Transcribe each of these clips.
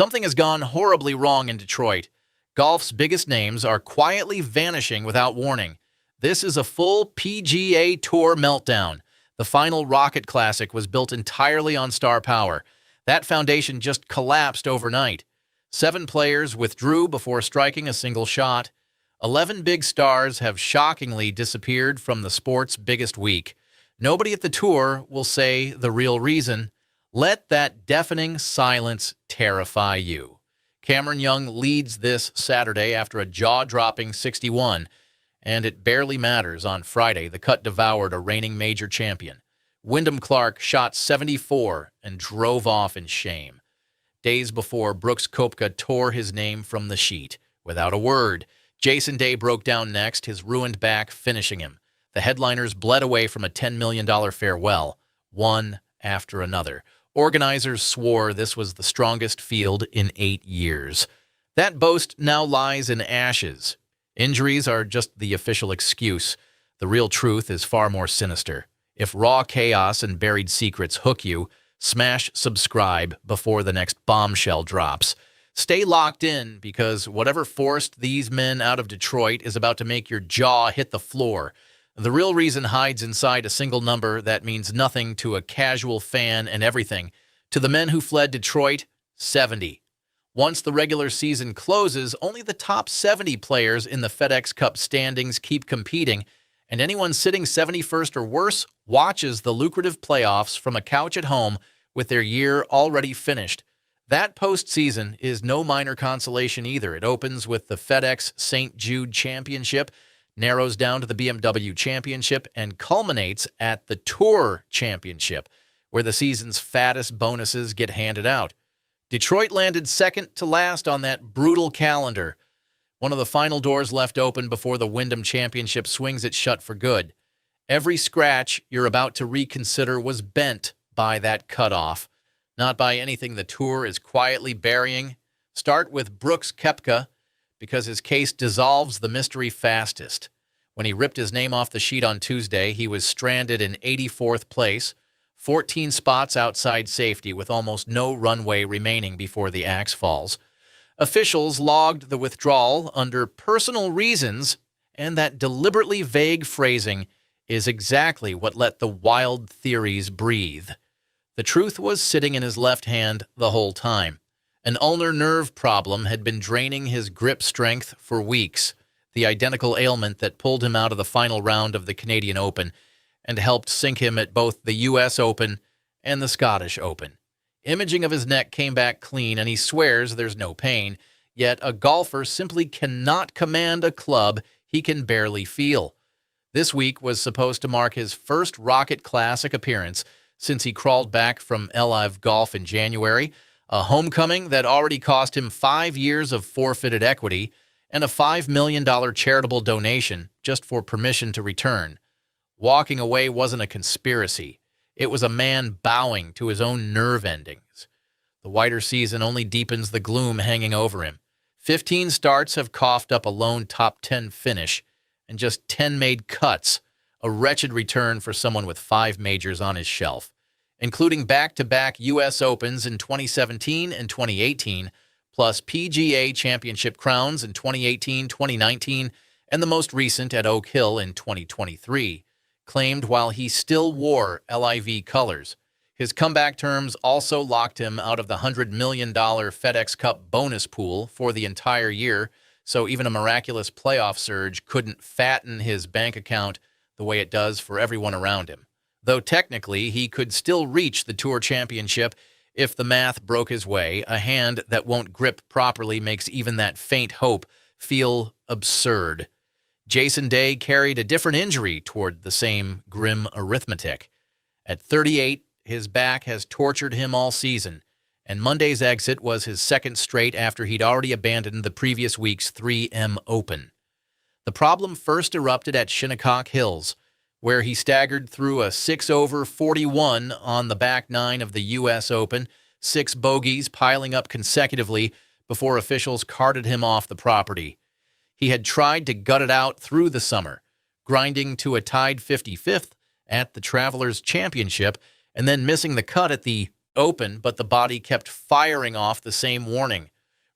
Something has gone horribly wrong in Detroit. Golf's biggest names are quietly vanishing without warning. This is a full PGA Tour meltdown. The final Rocket Classic was built entirely on star power. That foundation just collapsed overnight. 7 players withdrew before striking a single shot. 11 big stars have shockingly disappeared from the sport's biggest week. Nobody at the tour will say the real reason. Let that deafening silence terrify you. Cameron Young leads this Saturday after a jaw-dropping 61, and it barely matters. On Friday, the cut devoured a reigning major champion. Wyndham Clark shot 74 and drove off in shame. Days before, Brooks Koepka tore his name from the sheet. Without a word, Jason Day broke down next, his ruined back finishing him. The headliners bled away from a $10 million farewell, one after another. Organizers swore this was the strongest field in 8 years. That boast now lies in ashes. Injuries are just the official excuse. The real truth is far more sinister. If raw chaos and buried secrets hook you, smash subscribe before the next bombshell drops. Stay locked in, because whatever forced these men out of Detroit is about to make your jaw hit the floor. The real reason hides inside a single number that means nothing to a casual fan and everything. To the men who fled Detroit, 70. Once the regular season closes, only the top 70 players in the FedEx Cup standings keep competing, and anyone sitting 71st or worse watches the lucrative playoffs from a couch at home with their year already finished. That postseason is no minor consolation either. It opens with the FedEx St. Jude Championship, narrows down to the BMW Championship, and culminates at the Tour Championship, where the season's fattest bonuses get handed out. Detroit landed second to last on that brutal calendar. One of the final doors left open before the Wyndham Championship swings it shut for good. Every scratch you're about to reconsider was bent by that cutoff, not by anything the Tour is quietly burying. Start with Brooks Koepka, because his case dissolves the mystery fastest. When he ripped his name off the sheet on Tuesday, he was stranded in 84th place, 14 spots outside safety, with almost no runway remaining before the axe falls. Officials logged the withdrawal under personal reasons, and that deliberately vague phrasing is exactly what let the wild theories breathe. The truth was sitting in his left hand the whole time. An ulnar nerve problem had been draining his grip strength for weeks, the identical ailment that pulled him out of the final round of the Canadian Open and helped sink him at both the U.S. Open and the Scottish Open. Imaging of his neck came back clean, and he swears there's no pain, yet a golfer simply cannot command a club he can barely feel. This week was supposed to mark his first Rocket Classic appearance since he crawled back from LIV Golf in January, a homecoming that already cost him 5 years of forfeited equity and a $5 million charitable donation just for permission to return. Walking away wasn't a conspiracy. It was a man bowing to his own nerve endings. The whiter season only deepens the gloom hanging over him. 15 starts have coughed up a lone top 10 finish, and just 10 made cuts, a wretched return for someone with 5 majors on his shelf, including back-to-back U.S. Opens in 2017 and 2018, plus PGA Championship crowns in 2018, 2019, and the most recent at Oak Hill in 2023, claimed while he still wore LIV colors. His comeback terms also locked him out of the $100 million FedEx Cup bonus pool for the entire year, so even a miraculous playoff surge couldn't fatten his bank account the way it does for everyone around him. Though technically he could still reach the Tour Championship if the math broke his way, a hand that won't grip properly makes even that faint hope feel absurd. Jason Day carried a different injury toward the same grim arithmetic. At 38, his back has tortured him all season, and Monday's exit was his second straight after he'd already abandoned the previous week's 3M Open. The problem first erupted at Shinnecock Hills, where he staggered through a 6-over 41 on the back nine of the U.S. Open, 6 bogeys piling up consecutively before officials carted him off the property. He had tried to gut it out through the summer, grinding to a tied 55th at the Travelers Championship and then missing the cut at the Open, but the body kept firing off the same warning.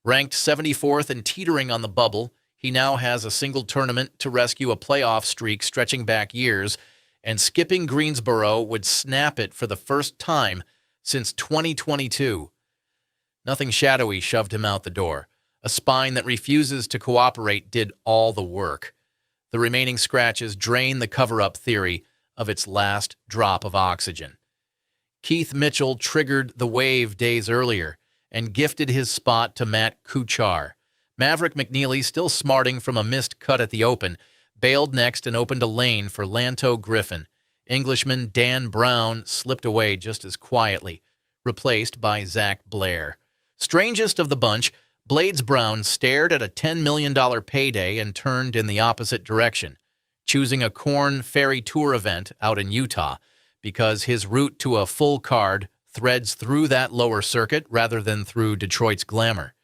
Ranked 74th and teetering on the bubble, he now has a single tournament to rescue a playoff streak stretching back years, and skipping Greensboro would snap it for the first time since 2022. Nothing shadowy shoved him out the door. A spine that refuses to cooperate did all the work. The remaining scratches drain the cover-up theory of its last drop of oxygen. Keith Mitchell triggered the wave days earlier and gifted his spot to Matt Kuchar. Maverick McNeely, still smarting from a missed cut at the Open, bailed next and opened a lane for Lanto Griffin. Englishman Dan Brown slipped away just as quietly, replaced by Zach Blair. Strangest of the bunch, Blades Brown stared at a $10 million payday and turned in the opposite direction, choosing a Korn Ferry Tour event out in Utah because his route to a full card threads through that lower circuit rather than through Detroit's glamour.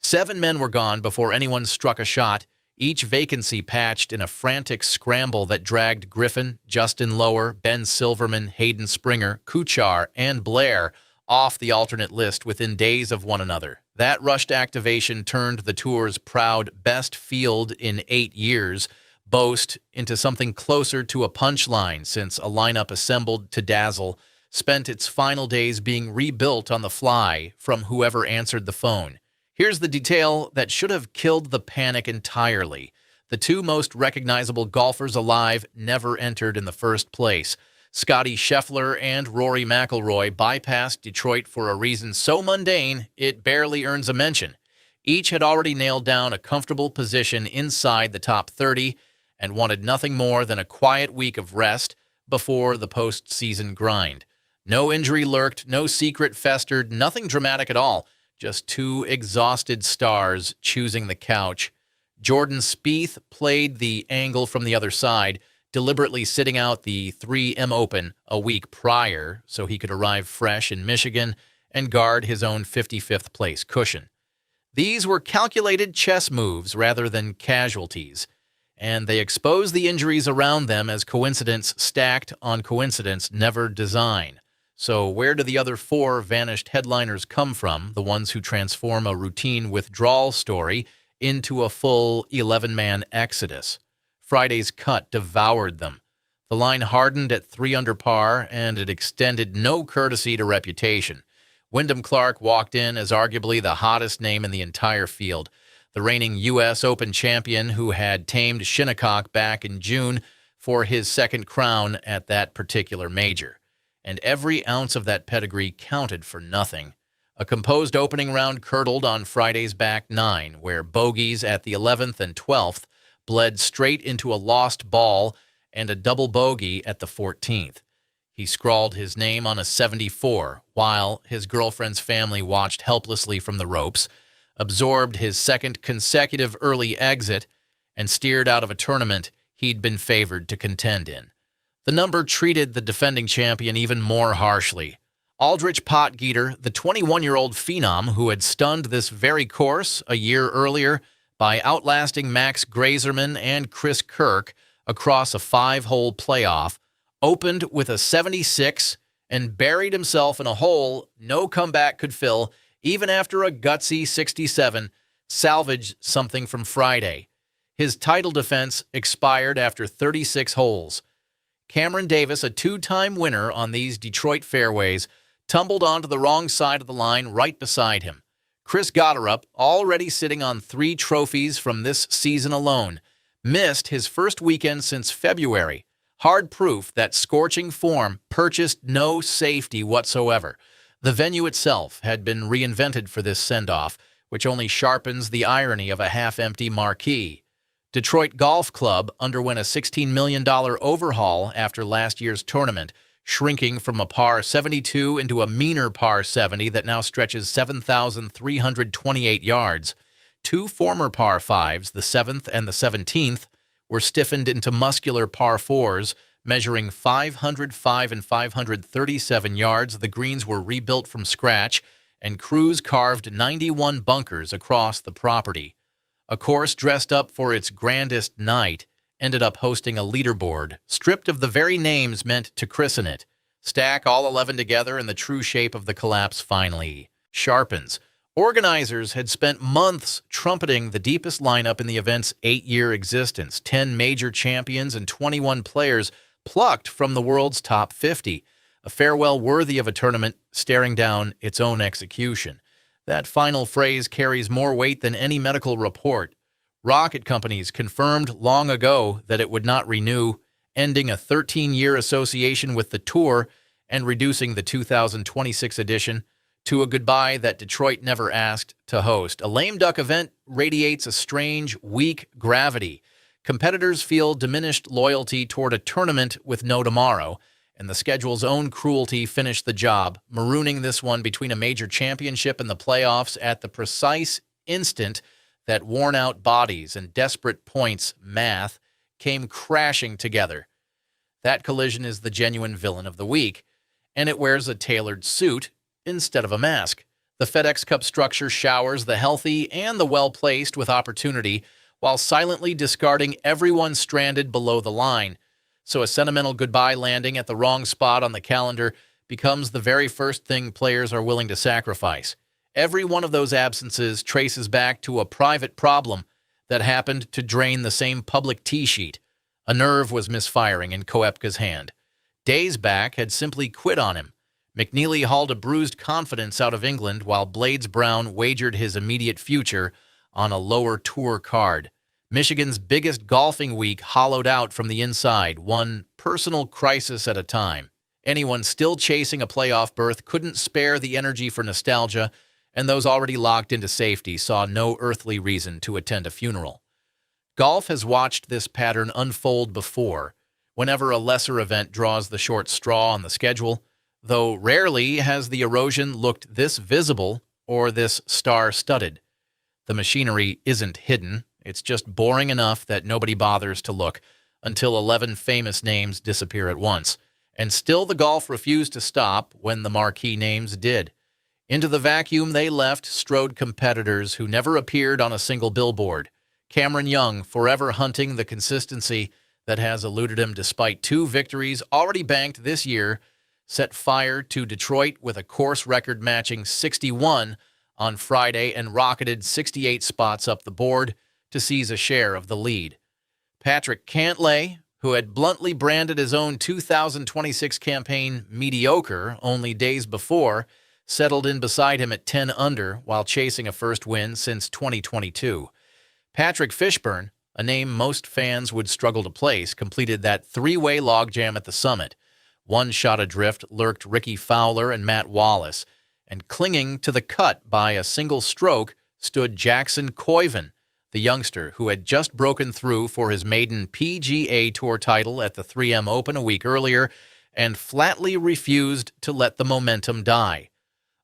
7 men were gone before anyone struck a shot, each vacancy patched in a frantic scramble that dragged Griffin, Justin Lower, Ben Silverman, Hayden Springer, Kuchar, and Blair off the alternate list within days of one another. That rushed activation turned the Tour's proud best field in 8 years boast into something closer to a punchline, since a lineup assembled to dazzle spent its final days being rebuilt on the fly from whoever answered the phone. Here's the detail that should have killed the panic entirely. The 2 most recognizable golfers alive never entered in the first place. Scotty Scheffler and Rory McIlroy bypassed Detroit for a reason so mundane it barely earns a mention. Each had already nailed down a comfortable position inside the top 30 and wanted nothing more than a quiet week of rest before the postseason grind. No injury lurked, no secret festered, nothing dramatic at all. Just 2 exhausted stars choosing the couch. Jordan Spieth played the angle from the other side, deliberately sitting out the 3M Open a week prior so he could arrive fresh in Michigan and guard his own 55th place cushion. These were calculated chess moves rather than casualties, and they exposed the injuries around them as coincidence stacked on coincidence, never design. So where do the other 4 vanished headliners come from, the ones who transform a routine withdrawal story into a full 11-man exodus? Friday's cut devoured them. The line hardened at 3 under par, and it extended no courtesy to reputation. Wyndham Clark walked in as arguably the hottest name in the entire field, the reigning U.S. Open champion who had tamed Shinnecock back in June for his second crown at that particular major. And every ounce of that pedigree counted for nothing. A composed opening round curdled on Friday's back 9, where bogeys at the 11th and 12th bled straight into a lost ball and a double bogey at the 14th. He scrawled his name on a 74, while his girlfriend's family watched helplessly from the ropes, absorbed his second consecutive early exit, and steered out of a tournament he'd been favored to contend in. The number treated the defending champion even more harshly. Aldrich Potgieter, the 21-year-old phenom who had stunned this very course a year earlier by outlasting Max Grazerman and Chris Kirk across a 5-hole playoff, opened with a 76 and buried himself in a hole no comeback could fill, even after a gutsy 67 salvaged something from Friday. His title defense expired after 36 holes. Cameron Davis, a 2-time winner on these Detroit fairways, tumbled onto the wrong side of the line right beside him. Chris Gotterup, already sitting on 3 trophies from this season alone, missed his first weekend since February. Hard proof that scorching form purchased no safety whatsoever. The venue itself had been reinvented for this send-off, which only sharpens the irony of a half-empty marquee. Detroit Golf Club underwent a $16 million overhaul after last year's tournament, shrinking from a par 72 into a meaner par 70 that now stretches 7,328 yards. 2 former par 5s, the 7th and the 17th, were stiffened into muscular par 4s, measuring 505 and 537 yards. The greens were rebuilt from scratch, and crews carved 91 bunkers across the property. A course dressed up for its grandest night ended up hosting a leaderboard, stripped of the very names meant to christen it. Stack all 11 together and the true shape of the collapse finally sharpens. Organizers had spent months trumpeting the deepest lineup in the event's 8-year existence, 10 major champions and 21 players plucked from the world's top 50, a farewell worthy of a tournament staring down its own execution. That final phrase carries more weight than any medical report. Rocket companies confirmed long ago that it would not renew, ending a 13-year association with the tour and reducing the 2026 edition to a goodbye that Detroit never asked to host. A lame duck event radiates a strange, weak gravity. Competitors feel diminished loyalty toward a tournament with no tomorrow, and the schedule's own cruelty finished the job, marooning this one between a major championship and the playoffs at the precise instant that worn-out bodies and desperate points math came crashing together. That collision is the genuine villain of the week, and it wears a tailored suit instead of a mask. The FedEx Cup structure showers the healthy and the well-placed with opportunity while silently discarding everyone stranded below the line. So a sentimental goodbye landing at the wrong spot on the calendar becomes the very first thing players are willing to sacrifice. Every one of those absences traces back to a private problem that happened to drain the same public tee sheet. A nerve was misfiring in Koepka's hand. Days back had simply quit on him. McNeely hauled a bruised confidence out of England while Blades Brown wagered his immediate future on a lower tour card. Michigan's biggest golfing week hollowed out from the inside, one personal crisis at a time. Anyone still chasing a playoff berth couldn't spare the energy for nostalgia, and those already locked into safety saw no earthly reason to attend a funeral. Golf has watched this pattern unfold before, whenever a lesser event draws the short straw on the schedule, though rarely has the erosion looked this visible or this star-studded. The machinery isn't hidden, it's just boring enough that nobody bothers to look until 11 famous names disappear at once. And still the golf refused to stop when the marquee names did. Into the vacuum they left strode competitors who never appeared on a single billboard. Cameron Young, forever hunting the consistency that has eluded him despite 2 victories already banked this year, set fire to Detroit with a course record-matching 61 on Friday and rocketed 68 spots up the board to seize a share of the lead. Patrick Cantlay, who had bluntly branded his own 2026 campaign mediocre only days before, settled in beside him at 10 under while chasing a first win since 2022. Patrick Fishburne, a name most fans would struggle to place, completed that 3-way logjam at the summit. One shot adrift lurked Ricky Fowler and Matt Wallace, and clinging to the cut by a single stroke stood Jackson Koiven, the youngster who had just broken through for his maiden PGA Tour title at the 3M Open a week earlier and flatly refused to let the momentum die.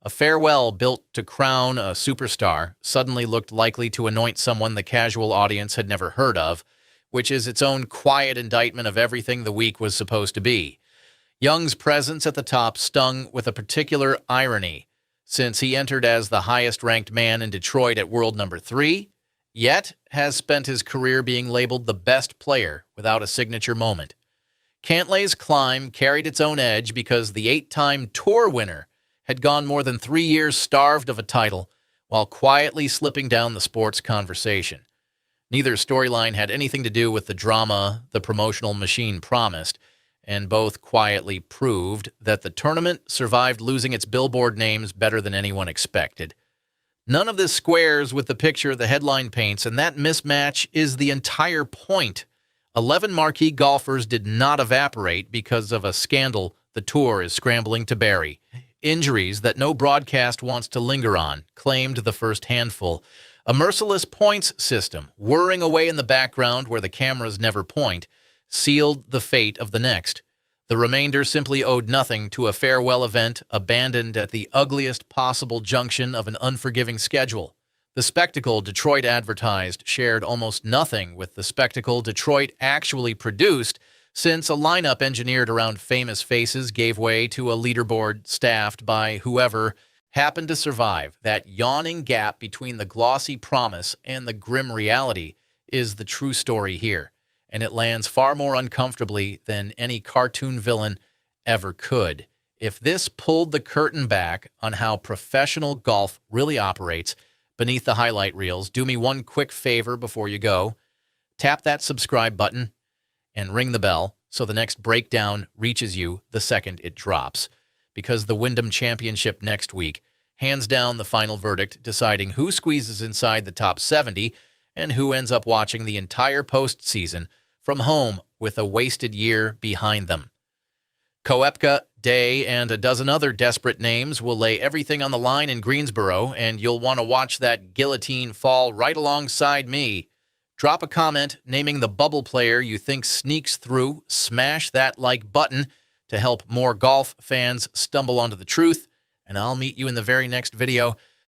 A farewell built to crown a superstar suddenly looked likely to anoint someone the casual audience had never heard of, which is its own quiet indictment of everything the week was supposed to be. Young's presence at the top stung with a particular irony, since he entered as the highest-ranked man in Detroit at world number 3, yet has spent his career being labeled the best player without a signature moment. Cantlay's climb carried its own edge because the 8-time tour winner had gone more than 3 years starved of a title while quietly slipping down the sports conversation. Neither storyline had anything to do with the drama the promotional machine promised, and both quietly proved that the tournament survived losing its billboard names better than anyone expected. None of this squares with the picture the headline paints, and that mismatch is the entire point. 11 marquee golfers did not evaporate because of a scandal the tour is scrambling to bury. Injuries that no broadcast wants to linger on, claimed the first handful. A merciless points system, whirring away in the background where the cameras never point, sealed the fate of the next. The remainder simply owed nothing to a farewell event abandoned at the ugliest possible junction of an unforgiving schedule. The spectacle Detroit advertised shared almost nothing with the spectacle Detroit actually produced, since a lineup engineered around famous faces gave way to a leaderboard staffed by whoever happened to survive. That yawning gap between the glossy promise and the grim reality is the true story here, and it lands far more uncomfortably than any cartoon villain ever could. If this pulled the curtain back on how professional golf really operates beneath the highlight reels, do me one quick favor before you go. Tap that subscribe button and ring the bell so the next breakdown reaches you the second it drops. Because the Wyndham Championship next week hands down the final verdict, deciding who squeezes inside the top 70 and who ends up watching the entire postseason from home with a wasted year behind them. Koepka, Day, and a dozen other desperate names will lay everything on the line in Greensboro, and you'll want to watch that guillotine fall right alongside me. Drop a comment naming the bubble player you think sneaks through, smash that like button to help more golf fans stumble onto the truth, and I'll meet you in the very next video.